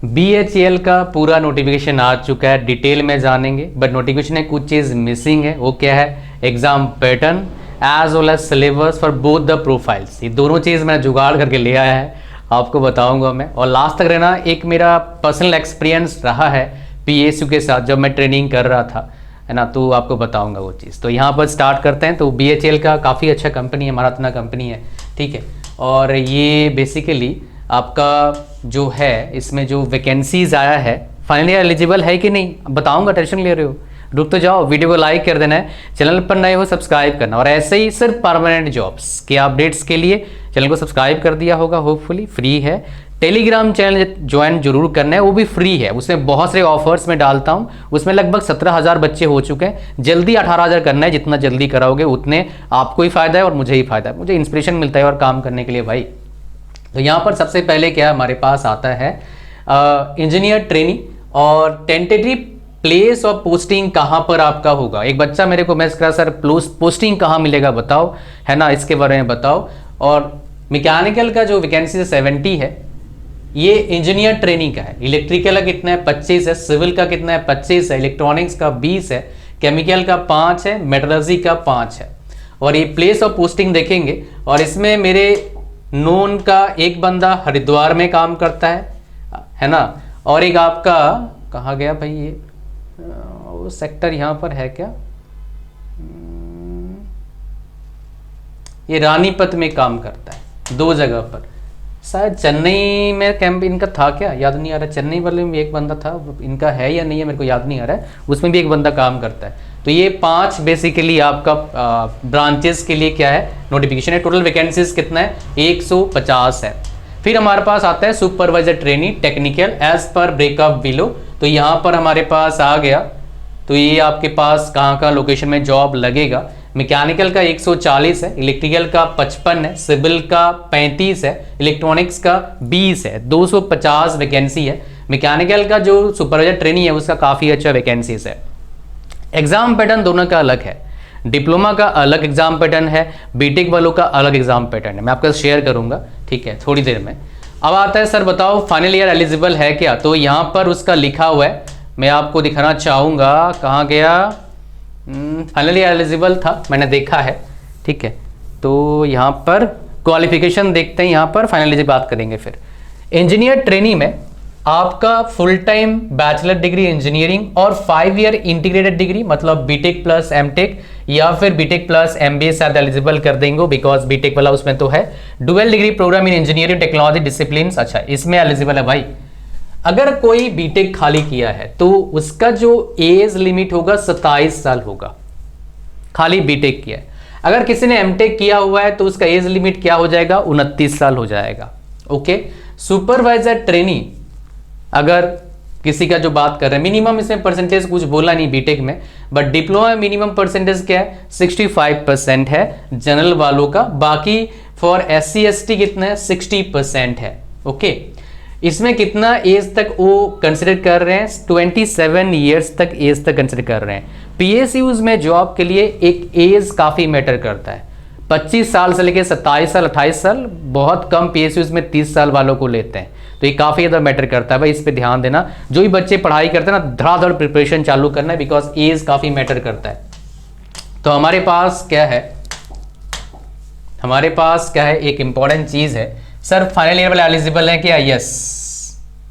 BHEL का पूरा notification आ चुका है, डिटेल में जानेंगे, बट नोटिफिकेशन में कुछ चीज़ मिसिंग है। वो क्या है? Exam pattern as well as syllabus for both the profiles. ये दोनों चीज़ मैंने जुगाड़ करके लिया है, आपको बताऊंगा मैं। और लास्ट तक रहना, एक मेरा पर्सनल एक्सपीरियंस रहा है PSU के साथ जब मैं ट्रेनिंग कर रहा था, है ना, तो आपको बताऊंगा वो चीज़। तो यहाँ पर स्टार्ट करते हैं। तो BHEL का काफ़ी अच्छा कंपनी है, माराथना कंपनी है, ठीक है। और ये बेसिकली आपका जो है, इसमें जो वैकेंसीज आया है, फाइनली एलिजिबल है कि नहीं बताऊंगा, टेंशन ले रहे हो, रुक तो जाओ, वीडियो को लाइक कर देना है, चैनल पर नए हो सब्सक्राइब करना। और ऐसे ही सिर्फ परमानेंट जॉब्स के अपडेट्स के लिए चैनल को सब्सक्राइब कर दिया होगा, होपफुली फ्री है। टेलीग्राम चैनल ज्वाइन जरूर करना है, वो भी फ्री है, उसमें बहुत सारे ऑफर्स में डालता हूँ। उसमें लगभग 17,000 बच्चे हो चुके हैं, जल्दी 18,000 करना है, जितना जल्दी कराओगे उतने आपको ही फायदा है और मुझे ही फायदा है, मुझे इंस्पिरेशन मिलता है और काम करने के लिए भाई। तो यहाँ पर सबसे पहले क्या हमारे पास आता है, इंजीनियर ट्रेनी और टेंटेटिव प्लेस ऑफ पोस्टिंग कहाँ पर आपका होगा। एक बच्चा मेरे को मैसेज करा, सर पोस्टिंग कहाँ मिलेगा बताओ, है ना, इसके बारे में बताओ। और मैकेनिकल का जो वैकेंसी 70 है, ये इंजीनियर ट्रेनिंग का है। इलेक्ट्रिकल का कितना है? 25 है। सिविल का कितना है? 25 है। इलेक्ट्रॉनिक्स का 20 है। केमिकल का 5 है। मेटलर्जी का 5 है। और ये प्लेस ऑफ पोस्टिंग देखेंगे, और इसमें मेरे नोन का एक बंदा हरिद्वार में काम करता है ना, और एक आपका कहाँ गया भाई, ये वो सेक्टर यहाँ पर है क्या, ये रानीपत में काम करता है, 2 जगह पर। शायद चेन्नई में कैंप इनका था क्या, याद नहीं आ रहा। चेन्नई वाले में भी एक बंदा था, इनका है या नहीं है मेरे को याद नहीं आ रहा है, उसमें भी एक बंदा काम करता है। तो ये 5 बेसिकली आपका ब्रांचेस के लिए क्या है, नोटिफिकेशन है। टोटल वैकेंसीज कितना है? 150 है। फिर हमारे पास आता है सुपरवाइजर ट्रेनी टेक्निकल एज पर ब्रेकअप बिलो। तो यहाँ पर हमारे पास आ गया, तो ये आपके पास कहाँ का लोकेशन में जॉब लगेगा। मैकेनिकल का 140 है, इलेक्ट्रिकल का 55 है, सिविल का 35 है, इलेक्ट्रॉनिक्स का 20 है, 250 वैकेंसी है। मैकेनिकल का जो सुपरवाइजर ट्रेनी है उसका काफ़ी अच्छा वैकेंसीज है। एग्जाम पैटर्न दोनों का अलग है, डिप्लोमा का अलग एग्जाम पैटर्न है, बीटेक वालों का अलग एग्जाम पैटर्न है, मैं आपका शेयर करूंगा, ठीक है, थोड़ी देर में। अब आता है सर बताओ फाइनल ईयर एलिजिबल है क्या, तो यहाँ पर उसका लिखा हुआ है, मैं आपको दिखाना चाहूँगा, कहाँ गया, फाइनल ईयर एलिजिबल था, मैंने देखा है, ठीक है। तो यहाँ पर क्वालिफिकेशन देखते हैं, यहाँ पर फाइनल बात करेंगे। फिर इंजीनियर ट्रेनी में आपका full time bachelor degree engineering और 5 ईयर इंटीग्रेटेड डिग्री, मतलब बीटेक प्लस एमटेक या फिर बीटेक प्लस एमबीए शायद एलिजिबल कर देंगे, बिकॉज बीटेक वाला उसमें तो है। Dual degree programme in engineering technology discipline, अच्छा इसमें एलिजिबल है भाई। अगर कोई बीटेक खाली किया है तो उसका जो एज लिमिट होगा 27 साल होगा, खाली बीटेक किया है। अगर किसी ने एमटेक किया हुआ है तो उसका एज लिमिट क्या हो जाएगा, 29 साल हो जाएगा। ओके, सुपरवाइजर ट्रेनी अगर किसी का जो बात कर रहे हैं, मिनिमम इसमें परसेंटेज कुछ बोला नहीं बीटेक में, बट डिप्लोमा में मिनिमम परसेंटेज क्या है, 65% है जनरल वालों का। बाकी फॉर SC ST कितना है, 60% है। ओके, इसमें कितना एज तक वो कंसिडर कर रहे हैं, 27 ईयर्स तक एज तक कंसिडर कर रहे हैं। PSUs में जॉब के लिए एक एज काफी मैटर करता है, 25 साल से लेकर 27 साल 28 साल, बहुत कम PSUs में 30 साल वालों को लेते हैं, तो ये काफ़ी ज़्यादा मैटर करता है भाई, इस पे ध्यान देना। जो भी बच्चे पढ़ाई करते हैं ना, धड़ाधड़ प्रिपरेशन चालू करना है, बिकॉज एज काफ़ी मैटर करता है। तो हमारे पास क्या है, हमारे पास क्या है, एक इंपॉर्टेंट चीज़ है, सर फाइनल ईयर वाले एलिजिबल है क्या, यस।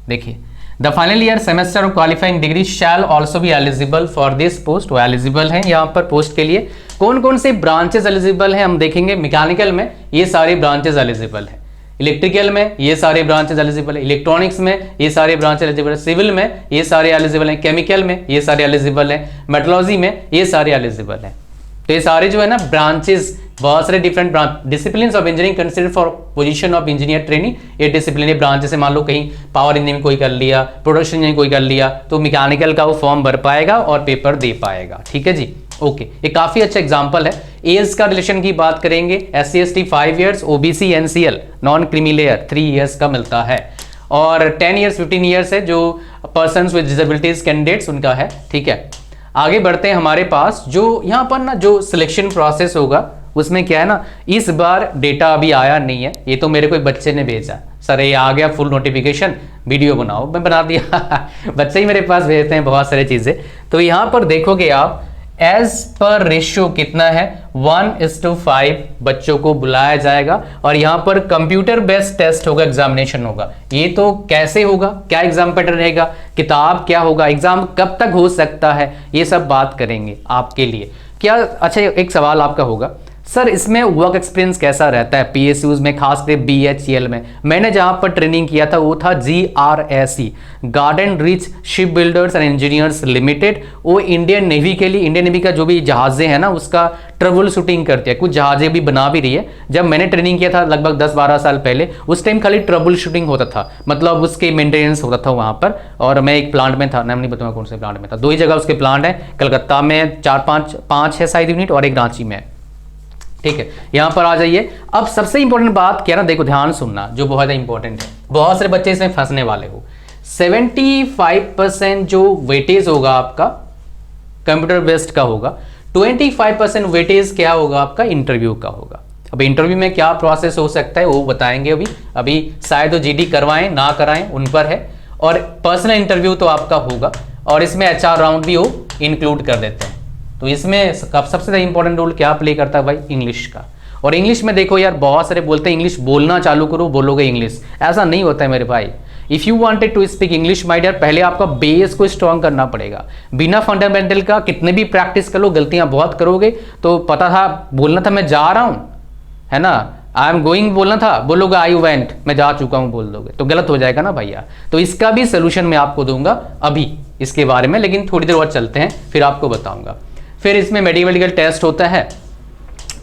देखिए, the final year semester of qualifying degree shall also भी एलिजिबल फॉर दिस पोस्ट, वो एलिजिबल है यहाँ पर पोस्ट के लिए। कौन कौन से ब्रांचेस एलिजिबल हैं हम देखेंगे। मैकेनिकल में ये सारे ब्रांचेस एलिजिबल है, इलेक्ट्रिकल में ये सारे ब्रांचेस एलिजिबल है, इलेक्ट्रॉनिक्स में ये सारे ब्रांचेस एलिजिबल है, सिविल में ये सारे एलिजिबल हैं, केमिकल में ये सारे एलिजिबल हैं, मेट्रोलॉजी में ये सारे एलिजिबल हैं। तो ये सारे जो है ना ब्रांचेस, बहुत सारे different discipline of engineering consider for position of engineer trainee, ये डिसिप्लिन ब्रांचेस है। मान लो कहीं पावर इंजीनियरिंग कोई कर लिया, प्रोडक्शन इंजीनियरिंग कोई कर लिया, तो मैकेनिकल का वो फॉर्म भर पाएगा और पेपर दे पाएगा, ठीक है जी। ओके, ये काफी अच्छा एग्जांपल है। एज का रिलेशन की बात करेंगे, SC ST 5 years, OBC NCL non creamy layer 3 years का मिलता है, और 10 ईयर्स 15 ईयर्स है जो पर्सन्स विद डिसेबिलिटीज कैंडिडेट्स उनका है, ठीक है। आगे बढ़ते हैं, हमारे पास जो यहाँ पर ना जो सिलेक्शन प्रोसेस होगा उसमें क्या है ना, इस बार डेटा अभी आया नहीं है, ये तो मेरे को एक बच्चे ने भेजा, सर ये आ गया फुल नोटिफिकेशन, वीडियो बनाओ, मैं बना दिया बच्चे ही मेरे पास भेजते हैं बहुत सारी चीज़ें। तो यहाँ पर देखोगे आप एज पर रेशियो कितना है, 1:5 बच्चों को बुलाया जाएगा और यहाँ पर कंप्यूटर बेस्ड टेस्ट होगा, एग्जामिनेशन होगा। ये तो कैसे होगा, क्या एग्जाम पैटर्न रहेगा, किताब क्या होगा, एग्जाम कब तक हो सकता है, ये सब बात करेंगे आपके लिए। क्या अच्छा एक सवाल आपका होगा, सर इसमें वर्क एक्सपीरियंस कैसा रहता है पीएसयूज में, खासकर बीएचईएल में? मैंने जहां पर ट्रेनिंग किया था वो था GRSE, garden rich ship builders and engineers limited. वो इंडियन नेवी के लिए, इंडियन नेवी का जो भी जहाजें हैं ना उसका ट्रबल शूटिंग करती है, कुछ जहाजें भी बना भी रही है। जब मैंने ट्रेनिंग किया था लगभग 10-12 साल पहले, उस टाइम खाली ट्रबल शूटिंग होता था, मतलब उसके मेंटेनेंस होता था वहां पर। और मैं एक प्लांट में था, नाम नहीं बताऊंगा कौन से प्लांट में था, 2 ही जगह उसके प्लांट है, कलकत्ता में 4-5 है शायद यूनिट और एक रांची में। ठीक है, यहां पर आ जाइए। अब सबसे इंपॉर्टेंट बात क्या ना, देखो ध्यान सुनना, जो बहुत इंपॉर्टेंट है, बहुत सारे बच्चे इसमें फंसने वाले हो। 75% जो वेटेज होगा आपका कंप्यूटर बेस्ड का होगा, 25% वेटेज क्या होगा आपका इंटरव्यू का होगा। अब इंटरव्यू में क्या प्रोसेस हो सकता है वो बताएंगे अभी शायद तो जीडी करवाएं ना कराएं उन पर है, और पर्सनल इंटरव्यू तो आपका होगा, और इसमें HR राउंड भी वो इंक्लूड कर देते हैं। तो इसमें सबसे इंपॉर्टेंट रोल क्या प्ले करता है भाई, इंग्लिश का। और इंग्लिश में देखो यार, बहुत सारे बोलते हैं इंग्लिश बोलना चालू करो बोलोगे इंग्लिश, ऐसा नहीं होता है मेरे भाई। If you wanted to speak English my dear, पहले आपका बेस को स्ट्रॉन्ग करना पड़ेगा। बिना फंडामेंटल का कितने भी प्रैक्टिस कर लो, गलतियां बहुत करोगे। तो पता था, बोलना था मैं जा रहा हूं, है ना, आई एम गोइंग बोलना था, बोलोगे आई वेंट, मैं जा चुका हूं बोल दोगे तो गलत हो जाएगा ना भैया। तो इसका भी सोल्यूशन मैं आपको दूंगा अभी इसके बारे में, लेकिन थोड़ी देर बाद चलते हैं फिर आपको बताऊंगा। फिर इसमें मेडिकल टेस्ट होता है,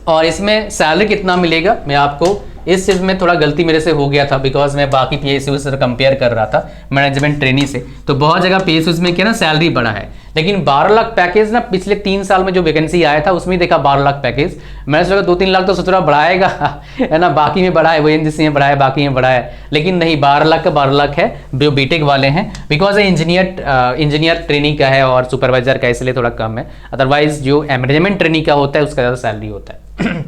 और इसमें सैलरी कितना मिलेगा, मैं आपको इस चीज़ में थोड़ा गलती मेरे से हो गया था, बिकॉज मैं बाकी पीएसयू से कंपेयर कर रहा था मैनेजमेंट ट्रेनी से। तो बहुत जगह पीएसयू में क्या ना सैलरी बढ़ा है, लेकिन 12 लाख पैकेज ना पिछले 3 साल में जो वैकेंसी आया था उसमें देखा 12 लाख पैकेज। मैंने सोचा 2-3 लाख तो सोच रहा बढ़ाएगा है ना, बाकी में बढ़ा है, वो एनजीसी में बढ़ा है, बाकी में बढ़ा है, लेकिन नहीं, 12 लाख का 12 लाख है जो बीटेक वाले हैं, बिकॉज इंजीनियर ट्रेनिंग का है और सुपरवाइजर का, इसलिए थोड़ा कम है। अदरवाइज जो मैनेजमेंट ट्रेनिंग का होता है उसका ज़्यादा सैलरी होता है।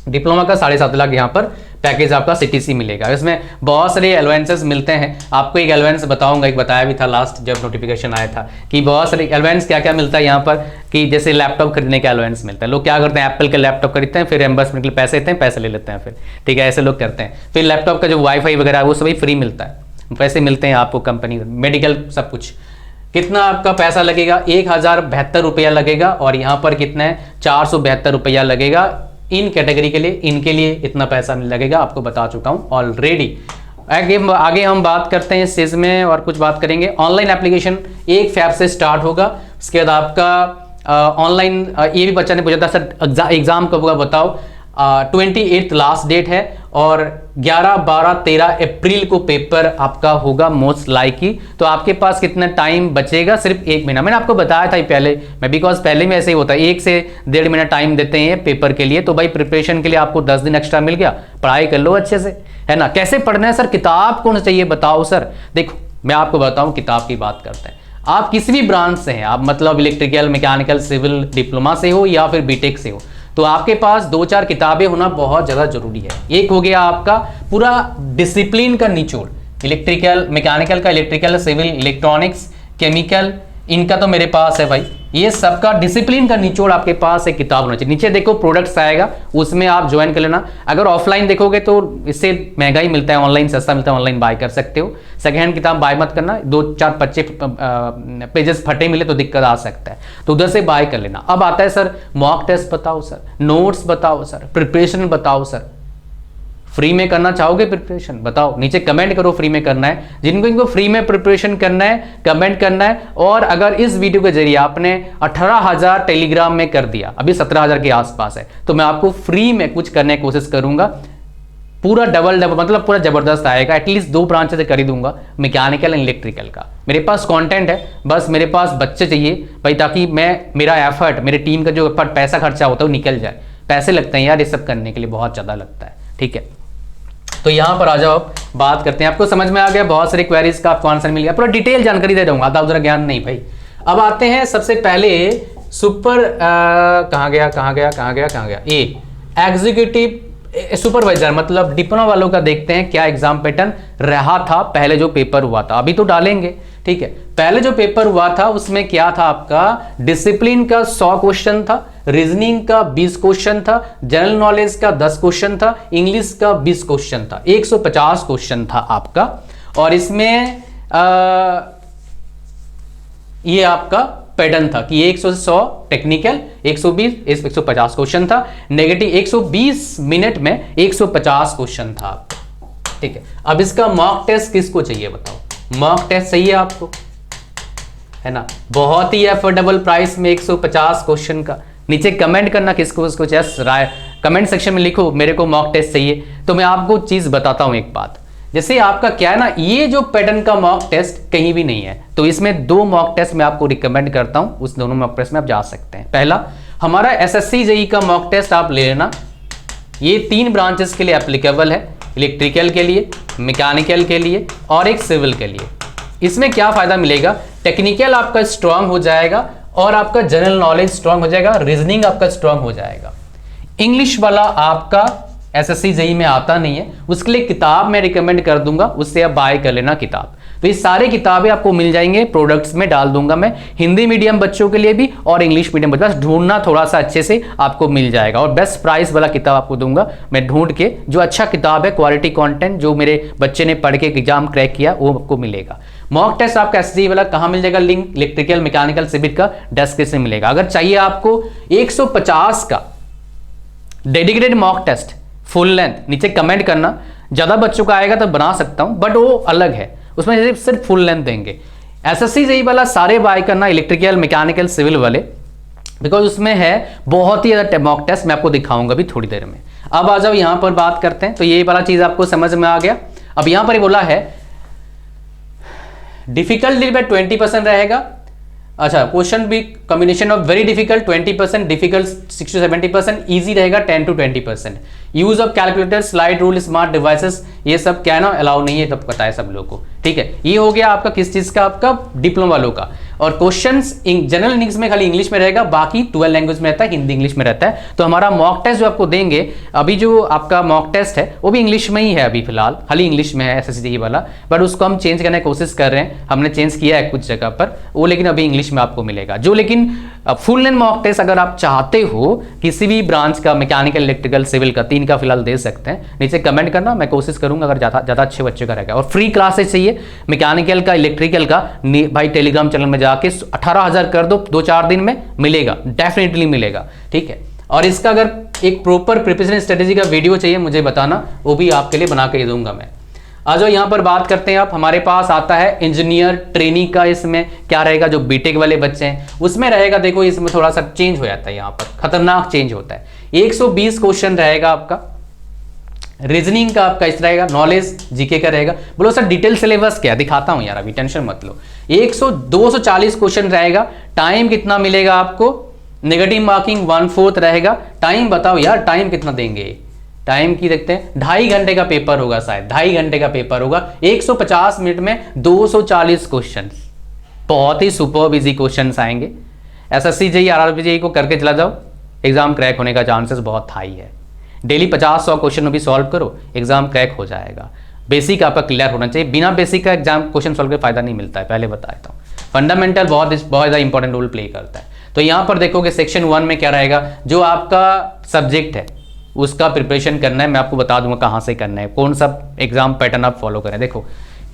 डिप्लोमा का 7.5 लाख यहाँ पर पैकेज आपका सीटीसी मिलेगा। इसमें बहुत सारे एलवेंसेस मिलते हैं, आपको एक एलवेंस बताऊंगा, एक बताया भी था लास्ट जब नोटिफिकेशन आया था कि बहुत सारे एलवेंस क्या क्या मिलता है यहाँ पर, कि जैसे लैपटॉप खरीदने का एलवेंस मिलता है। लोग क्या करते हैं, एप्पल के लैपटॉप खरीदते हैं, फिर एम्बर्समेंट के लिए पैसे देते हैं, पैसे ले लेते हैं फिर, ठीक है, ऐसे लोग करते हैं। फिर लैपटॉप का जो वाईफाई वगैरह है वो सभी फ्री मिलता है, पैसे मिलते हैं आपको कंपनी, मेडिकल सब कुछ। कितना आपका पैसा लगेगा, 1072 रुपया लगेगा, और यहाँ पर कितना है 472 रुपया लगेगा इन कैटेगरी के लिए, इनके लिए इतना पैसा लगेगा, आपको बता चुका हूं ऑलरेडी। आगे हम बात करते हैं इस चीज में और कुछ बात करेंगे। ऑनलाइन एप्लीकेशन 1 फैब से स्टार्ट होगा, उसके बाद आपका ऑनलाइन ये भी बच्चा ने पूछा था सर एग्जाम कब होगा बताओ, 28 लास्ट डेट है, और 11, 12, 13 अप्रैल को पेपर आपका होगा मोस्ट लाइकली। तो आपके पास कितना टाइम बचेगा, सिर्फ 1 महीना। मैंने आपको बताया था पहले, मैं बिकॉज पहले में ऐसे ही होता है, 1 से 1.5 महीना टाइम देते हैं पेपर के लिए। तो भाई प्रिपरेशन के लिए आपको 10 दिन एक्स्ट्रा मिल गया, पढ़ाई कर लो अच्छे से, है ना। कैसे पढ़ना है सर, किताब कौन चाहिए बताओ सर। देखो मैं आपको बताऊं, किताब की बात करते हैं। आप किसी भी ब्रांच से हैं, आप मतलब इलेक्ट्रिकल, मैकेनिकल, सिविल, डिप्लोमा से हो या फिर बीटेक से हो, तो आपके पास 2-4 किताबें होना बहुत ज़्यादा जरूरी है। एक हो गया आपका पूरा डिसिप्लिन का निचोड़, इलेक्ट्रिकल, मैकेनिकल का, इलेक्ट्रिकल, सिविल, इलेक्ट्रॉनिक्स, केमिकल, इनका तो मेरे पास है भाई, ये सबका डिसिप्लिन का निचोड़ आपके पास एक किताब होना चाहिए। नीचे देखो प्रोडक्ट्स आएगा, उसमें आप ज्वाइन कर लेना। अगर ऑफलाइन देखोगे तो इससे महंगा ही मिलता है, ऑनलाइन सस्ता मिलता है, ऑनलाइन बाय कर सकते हो। सेकेंड हैंड किताब बाय मत करना, 2-4 पेजेस फटे मिले तो दिक्कत आ सकता है, तो उधर से बाय कर लेना। अब आता है सर मॉक टेस्ट बताओ सर, नोट्स बताओ सर, प्रिपरेशन बताओ सर। फ्री में करना चाहोगे प्रिपरेशन, बताओ, नीचे कमेंट करो फ्री में करना है। जिनको इनको फ्री में प्रिपरेशन करना है कमेंट करना है। और अगर इस वीडियो के जरिए आपने 18,000 टेलीग्राम में कर दिया, अभी 17,000 के आसपास है, तो मैं आपको फ्री में कुछ करने की कोशिश करूंगा, पूरा डबल मतलब पूरा जबरदस्त आएगा। एटलीस्ट 2 ब्रांच से कर ही दूंगा, मैकेनिकल एंड इलेक्ट्रिकल का। मेरे पास कंटेंट है, बस मेरे पास बच्चे चाहिए भाई, ताकि मेरा एफर्ट, मेरे टीम का जो एफर्ट पैसा खर्चा होता है वो निकल जाए। पैसे लगते हैं यार ये सब करने के लिए, बहुत ज़्यादा लगता है, ठीक है। तो यहां पर आ जाओ, आप बात करते हैं। आपको समझ में आ गया, बहुत सारी क्वेरीज का आपको आंसर मिल गया, पूरा डिटेल जानकारी दे दूंगा, आधा उधर ज्ञान नहीं भाई। अब आते हैं सबसे पहले सुपर कहां गया ए एग्जीक्यूटिव सुपरवाइजर मतलब डिप्लोमा वालों का देखते हैं क्या एग्जाम पैटर्न रहा था पहले जो पेपर हुआ था, अभी तो डालेंगे, ठीक है। पहले जो पेपर हुआ था उसमें क्या था आपका, डिसिप्लिन का 100 क्वेश्चन था, रीजनिंग का 20 क्वेश्चन था, जनरल नॉलेज का 10 क्वेश्चन था, इंग्लिश का 20 क्वेश्चन था, 150 क्वेश्चन था आपका। और इसमें ये आपका पैटर्न था कि 100 से 100 टेक्निकल, 120 150 क्वेश्चन था, नेगेटिव 120 मिनट में 150 क्वेश्चन था आपका, ठीक है। अब इसका मॉक टेस्ट किसको चाहिए बताओ, मॉक टेस्ट चाहिए आपको, है ना, बहुत ही अफोर्डेबल प्राइस में 150 क्वेश्चन का। नीचे कमेंट करना किसको उसको चाहिए, राय कमेंट सेक्शन में लिखो मेरे को मॉक टेस्ट चाहिए। तो मैं आपको चीज बताता हूं एक बात, जैसे आपका क्या है ना, ये जो पैटर्न का मॉक टेस्ट कहीं भी नहीं है, तो इसमें 2 मॉक टेस्ट मैं आपको रिकमेंड करता हूं, उस दोनों मॉक टेस्ट में आप जा सकते हैं। पहला हमारा एसएससी जेईई का मॉक टेस्ट आप ले लेना, ये 3 ब्रांचेस के लिए एप्लीकेबल है, इलेक्ट्रिकल के लिए, मैकेनिकल के लिए और एक सिविल के लिए। इसमें क्या फायदा मिलेगा, टेक्निकल आपका स्ट्रांग हो जाएगा और आपका जनरल नॉलेज स्ट्रांग हो जाएगा, रीजनिंग आपका स्ट्रांग हो जाएगा। इंग्लिश वाला आपका एसएससी जेईई में आता नहीं है, उसके लिए किताब मैं रिकमेंड कर दूंगा, उससे आप बाय कर लेना किताब। तो ये सारी किताबें आपको मिल जाएंगे, प्रोडक्ट्स में डाल दूंगा मैं, हिंदी मीडियम बच्चों के लिए भी और इंग्लिश मीडियम बच्चों, बस ढूंढना थोड़ा सा अच्छे से आपको मिल जाएगा। और बेस्ट प्राइस वाला किताब आपको दूंगा मैं ढूंढ के, जो अच्छा किताब है, क्वालिटी कंटेंट, जो मेरे बच्चे ने पढ़ के एग्जाम क्रैक किया वो आपको मिलेगा। मॉक टेस्ट आपका एसएससी वाला कहां मिल जाएगा, लिंक इलेक्ट्रिकल मैकेनिकल सिविल का डिस्क्रिप्शन में मिलेगा। अगर चाहिए आपको 150 का dedicated mock test full length, नीचे कमेंट करना, ज्यादा बच्चों का आएगा तो बना सकता हूं, बट वो अलग है, उसमें सिर्फ फुल लेंथ देंगे। एसएससी जेईई वाला सारे बाय करना, इलेक्ट्रिकल मैकेनिकल सिविल वाले, बिकॉज उसमें है बहुत ही ज्यादा मॉक टेस्ट, मैं आपको दिखाऊंगा भी थोड़ी देर में। अब आ जाओ यहां पर बात करते हैं, तो ये वाला चीज आपको समझ में आ गया। अब यहां पर ये बोला है डिफिकल्टी में 20% रहेगा, अच्छा क्वेश्चन भी combination of very difficult 20%, difficult 60 to 70%, easy रहेगा 10 to 20%। Use of calculator, slide rule, smart devices, ये सब क्या ना अलाउ नहीं है, तब पता है सब लोगों को, ठीक है। ये हो गया आपका किस चीज का, आपका डिप्लोमा वालों का। और क्वेश्चंस जनरल इंग्लिश में खाली इंग्लिश में रहेगा, बाकी 12 लैंग्वेज में रहता है, हिंदी इंग्लिश में रहता है। तो हमारा मॉक टेस्ट जो आपको देंगे, अभी जो आपका मॉक टेस्ट है वो भी इंग्लिश में ही है, अभी फिलहाल खाली इंग्लिश में है एसएससी जेईई वाला, बट उसको हम चेंज करने की कोशिश कर रहे हैं, हमने चेंज किया है कुछ जगह पर वो, लेकिन अभी इंग्लिश में आपको मिलेगा। जो लेकिन फुल लेंथ मॉक टेस्ट अगर आप चाहते हो किसी भी ब्रांच का, मैकेनिकल, इलेक्ट्रिकल, सिविल का, 3 का फिलहाल दे सकते हैं, नीचे कमेंट करना, मैं कोशिश करूंगा अगर ज्यादा अच्छे बच्चे का रहेगा। और फ्री क्लासेस चाहिए मैकेनिकल का, इलेक्ट्रिकल का, भाई टेलीग्राम चैनल में जाके 18,000 कर दो, 2-4 दिन में मिलेगा, डेफिनेटली मिलेगा, ठीक है। और इसका अगर एक प्रॉपर प्रिपरेशन स्ट्रेटेजी का वीडियो चाहिए मुझे बताना, वो भी आपके लिए बना के दूंगा मैं। आ जाओ यहां पर बात करते हैं, आप हमारे पास आता है इंजीनियर ट्रेनी का, इसमें क्या रहेगा, जो बीटेक वाले बच्चे हैं उसमें रहेगा। देखो इसमें थोड़ा सा चेंज हो जाता है, यहां पर खतरनाक चेंज होता है। 120 क्वेश्चन रहेगा आपका, रीजनिंग का आपका इस रहेगा, नॉलेज जीके का रहेगा। बोलो सर डिटेल सिलेबस क्या, दिखाता हूं यार, अभी टेंशन मत लो। 240 क्वेश्चन रहेगा, टाइम कितना मिलेगा आपको, नेगेटिव मार्किंग 1/4 रहेगा। टाइम बताओ यार, टाइम कितना देंगे, टाइम की देखते हैं, 2.5 घंटे का पेपर होगा, शायद 2.5 घंटे का पेपर होगा, 150 मिनट में 240 क्वेश्चन, बहुत ही सुपर इजी क्वेश्चन आएंगे। एसएससी जेईई, आरआरबी जेईई को करके चला जाओ, एग्जाम क्रैक होने का चांसेस बहुत हाई है। डेली 50-100 क्वेश्चन भी सॉल्व करो, एग्जाम क्रैक हो जाएगा। बेसिक आपका क्लियर होना चाहिए, बिना बेसिक का एग्जाम क्वेश्चन सॉल्व का फायदा नहीं मिलता है, पहले बता देता हूँ। फंडामेंटल बहुत ज़्यादा इंपॉर्टेंट रोल प्ले करता है। तो यहाँ पर देखोगे सेक्शन 1 में क्या रहेगा, जो आपका सब्जेक्ट है उसका प्रिपरेशन करना है, मैं आपको बता दूंगा कहाँ से करना है, कौन सा एग्जाम पैटर्न आप फॉलो करें। देखो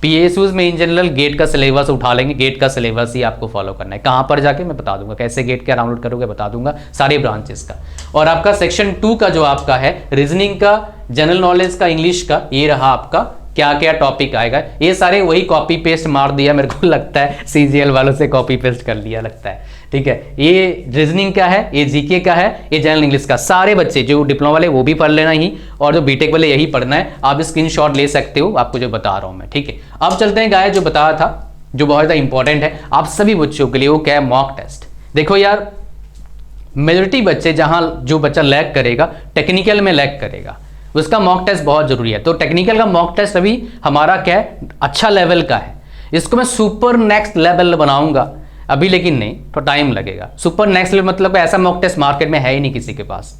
पीएसयूज में इन जनरल गेट का सिलेबस उठा लेंगे, गेट का सिलेबस ही आपको फॉलो करना है। कहाँ पर जाके मैं बता दूंगा, कैसे गेट का डाउनलोड करोगे बता दूंगा, सारे ब्रांचेस का। और आपका सेक्शन 2 का जो आपका है रीजनिंग का, जनरल नॉलेज का, इंग्लिश का, ये रहा आपका क्या क्या टॉपिक आएगा। ये सारे वही कॉपी पेस्ट मार दिया, मेरे को लगता है सीजीएल वालों से कॉपी पेस्ट कर लिया लगता है, ठीक है। ये रीजनिंग का है, ये जीके का है, ये जनरल इंग्लिश का। सारे बच्चे जो डिप्लोमा वाले वो भी पढ़ लेना ही, और जो बीटेक वाले यही पढ़ना है। आप स्क्रीनशॉट ले सकते हो, आपको जो बता रहा हूं मैं, ठीक है। अब चलते हैं गाय, जो बताया था जो बहुत ज़्यादा इंपॉर्टेंट है आप सभी बच्चों के लिए, वो क्या है, मॉक टेस्ट। देखो यार मेजोरिटी बच्चे, जहां जो बच्चा लैग करेगा टेक्निकल में लैग करेगा, उसका मॉक टेस्ट बहुत जरूरी है। तो टेक्निकल का मॉक टेस्ट अभी हमारा क्या है, अच्छा लेवल का है, इसको मैं सुपर नेक्स्ट लेवल बनाऊंगा अभी, लेकिन नहीं, तो टाइम लगेगा। सुपर नेक्स्ट लेवल मतलब ऐसा मॉक टेस्ट मार्केट में है ही नहीं किसी के पास,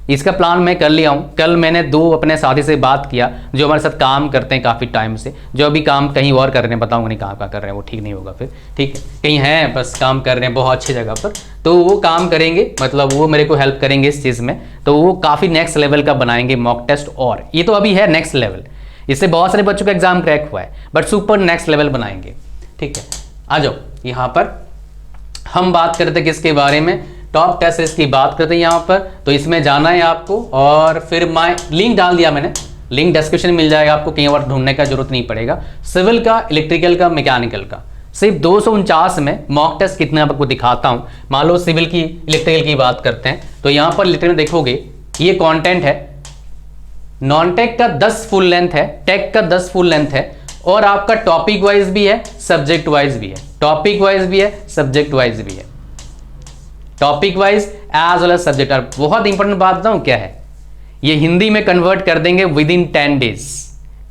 इसका प्लान मैं कर लिया हूँ। कल मैंने 2 अपने साथी से बात किया जो हमारे साथ काम करते हैं काफ़ी टाइम से, जो अभी काम कहीं और कर रहे हैं, बताऊँगा नहीं कहाँ कर रहे हैं, वो ठीक नहीं होगा फिर, ठीक है, कहीं हैं बस काम कर रहे हैं बहुत अच्छी जगह पर, तो वो काम करेंगे, मतलब वो मेरे को हेल्प करेंगे इस चीज़ में, तो वो काफ़ी नेक्स्ट लेवल का बनाएंगे मॉक टेस्ट। और ये तो अभी है नेक्स्ट लेवल, इससे बहुत सारे बच्चों का एग्जाम क्रैक हुआ है, बट सुपर नेक्स्ट लेवल बनाएंगे, ठीक है। आ जाओ यहाँ पर हम बात करते किसके बारे में, टॉप टेस्ट सीरीज की बात करते हैं यहाँ पर। तो इसमें जाना है आपको, और फिर मैं लिंक डाल दिया मैंने, लिंक डिस्क्रिप्शन में मिल जाएगा आपको, कहीं और ढूंढने का जरूरत नहीं पड़ेगा। सिविल का, इलेक्ट्रिकल का, मैकेनिकल का सिर्फ 249 में मॉक टेस्ट कितने आपको दिखाता हूँ। मान लो सिविल की, इलेक्ट्रिकल की बात करते हैं, तो यहाँ पर इलेक्ट्रिकल में देखोगे ये कॉन्टेंट है, नॉन टेक का 10 फुल लेंथ है, टेक का 10 फुल लेंथ है, और आपका टॉपिक वाइज भी है, सब्जेक्ट वाइज भी है, टॉपिक वाइज भी है, सब्जेक्ट वाइज भी है, topic wise as well as subject. और बहुत इंपॉर्टेंट बात बताऊं क्या है, ये हिंदी में कन्वर्ट कर देंगे with in 10 days,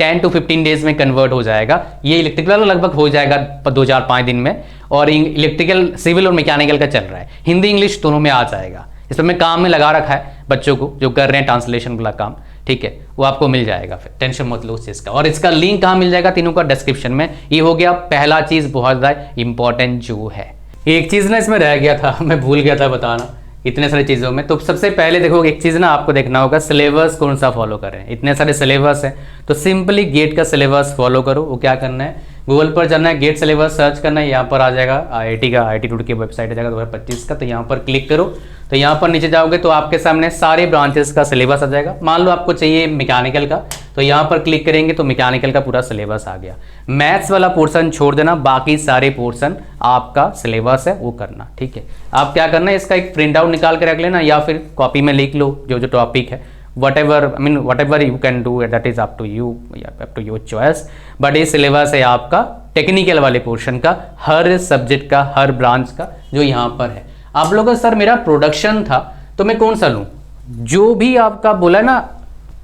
10 to 15 days में कन्वर्ट हो जाएगा। ये इलेक्ट्रिकल लगभग हो जाएगा 2-4-5 दिन में, और इलेक्ट्रिकल, सिविल और मैकेनिकल का चल रहा है, हिंदी इंग्लिश दोनों में आ जाएगा। इस पर मैं काम में लगा रखा है बच्चों को जो कर रहे हैं ट्रांसलेशन वाला काम, ठीक है, वो आपको मिल जाएगा, फिर टेंशन मत लो उस चीज़ का। और इसका लिंक कहाँ मिल जाएगा, तीनों का डिस्क्रिप्शन में। ये हो गया पहला चीज़ बहुत ज़्यादा इंपॉर्टेंट जो है। एक चीज़ ना इसमें रह गया था, मैं भूल गया था बताना इतने सारी चीज़ों में। तो सबसे पहले देखो एक चीज़ ना आपको देखना होगा, सिलेबस कौन सा फॉलो कर रहे हैं। इतने सारे सिलेबस हैं, तो सिंपली गेट का सिलेबस फॉलो करो। वो क्या करना है, गूगल पर जाना है, गेट सिलेबस सर्च करना है, यहाँ पर आ जाएगा IIT का, IIT टूड की वेबसाइट आ जाएगा 2025 का, तो यहाँ पर क्लिक करो। तो यहाँ पर नीचे जाओगे तो आपके सामने सारे ब्रांचेस का सिलेबस आ जाएगा। मान लो आपको चाहिए मैकेनिकल का, तो यहाँ पर क्लिक करेंगे तो मैकेनिकल का पूरा सिलेबस आ गया। मैथ्स वाला पोर्शन छोड़ देना, बाकी सारे पोर्शन आपका सिलेबस है वो करना, ठीक है। आप क्या करना है, इसका एक प्रिंट आउट निकाल के रख लेना, या फिर कॉपी में लिख लो जो जो टॉपिक है, whatever you can do, that is up to you, up to your choice। But ये सिलेबस है आपका टेक्निकल वाले पोर्शन का, हर सब्जेक्ट का, हर ब्रांच का, जो यहाँ पर है। आप लोगों का सर मेरा प्रोडक्शन था तो मैं कौन सा लूँ, जो भी आपका बोला ना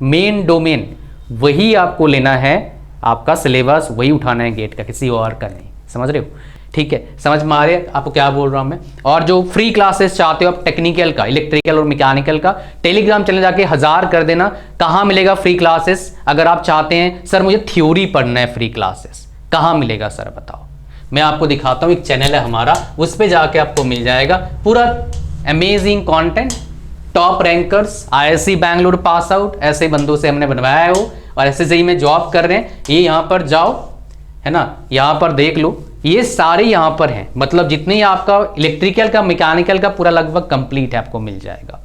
मेन डोमेन, वही आपको लेना है, आपका सिलेबस वही उठाना है गेट का, किसी और का नहीं। समझ रहे हो, ठीक है, समझ में आ रहे हैं आपको क्या बोल रहा हूं मैं। और जो फ्री क्लासेस चाहते हो आप टेक्निकल का, इलेक्ट्रिकल और मैकेनिकल का, टेलीग्राम चैनल जाके 1000 कर देना। कहाँ मिलेगा फ्री क्लासेस, अगर आप चाहते हैं सर मुझे थ्योरी पढ़ना है, फ्री क्लासेस कहाँ मिलेगा सर बताओ, मैं आपको दिखाता हूँ। एक चैनल है हमारा, उस पर जाके आपको मिल जाएगा पूरा amazing content, top rankers, IISc Bangalore pass out, ऐसे बंदों से हमने बनवाया है वो, और SSI में जॉब कर रहे हैं। ये यहाँ पर जाओ, है ना, यहाँ पर देख लो, ये सारे यहाँ पर हैं, मतलब जितनी आपका इलेक्ट्रिकल का, मैकेनिकल का पूरा लगभग कंप्लीट है, आपको मिल जाएगा।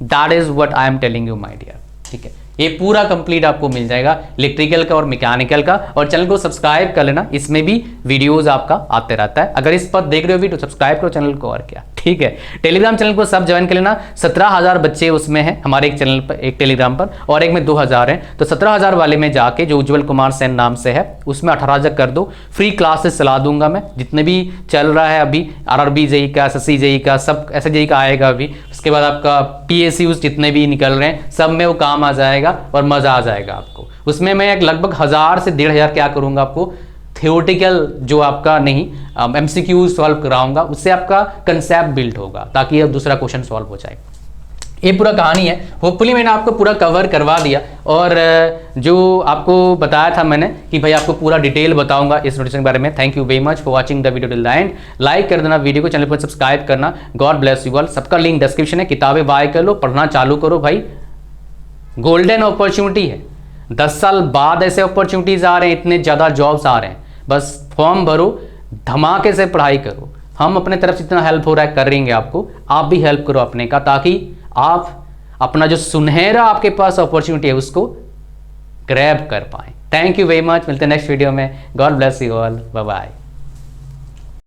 That is what I am telling you my dear, ठीक है, ये पूरा कंप्लीट आपको मिल जाएगा इलेक्ट्रिकल का और मैकेनिकल का। और चैनल को सब्सक्राइब कर लेना, इसमें भी वीडियोस आपका आते रहता है। अगर इस पर देख रहे हो वीडियो, सब्सक्राइब करो चैनल को, और क्या, ठीक है। टेलीग्राम चैनल को सब ज्वाइन कर लेना, 17,000 बच्चे उसमें हैं हमारे एक चैनल पर, एक टेलीग्राम पर, और एक में 2000 हैं। तो 17,000 वाले में जाके, जो उज्जवल कुमार सेन नाम से है, उसमें 18,000 कर दो। फ्री क्लासेस चला दूंगा मैं, जितने भी चल रहा है अभी, RRB JEE का, SSC JEE का, सब SSC का आएगा अभी। उसके बाद आपका PSUs जितने भी निकल रहे हैं, सब में वो काम आ जाएगा और मजा आ जाएगा आपको। उसमें मैं एक लगभग 1000 से 1500 क्या करूंगा, आपको थियोरटिकल जो आपका नहीं, MCQ सॉल्व कराऊंगा, उससे आपका कंसेप्ट बिल्ड होगा, ताकि अब दूसरा क्वेश्चन सॉल्व हो जाए। ये पूरा कहानी है, होपफुली मैंने आपको पूरा कवर करवा दिया। और जो आपको बताया था मैंने कि भाई आपको पूरा डिटेल बताऊंगा इस नोटिफिकेशन के बारे में। Thank you very much for watching the video till the end. Like कर देना वीडियो को, चैनल को सब्सक्राइब करना। God bless you all. सबका लिंक डिस्क्रिप्शन है, किताबें बाय कर लो, पढ़ना चालू करो भाई, गोल्डन अपॉर्चुनिटी है। 10 साल बाद ऐसे अपॉर्चुनिटीज आ रहे हैं, इतने ज़्यादा जॉब्स आ रहे हैं, बस फॉर्म भरो, धमाके से पढ़ाई करो। हम अपने तरफ से जितना हेल्प हो रहा है करेंगे आपको, आप भी हेल्प करो अपने का, ताकि आप अपना जो सुनहरा आपके पास अपॉर्चुनिटी है उसको ग्रैब कर पाएं। थैंक यू वेरी मच, मिलते हैं नेक्स्ट वीडियो में। God bless you all, bye bye.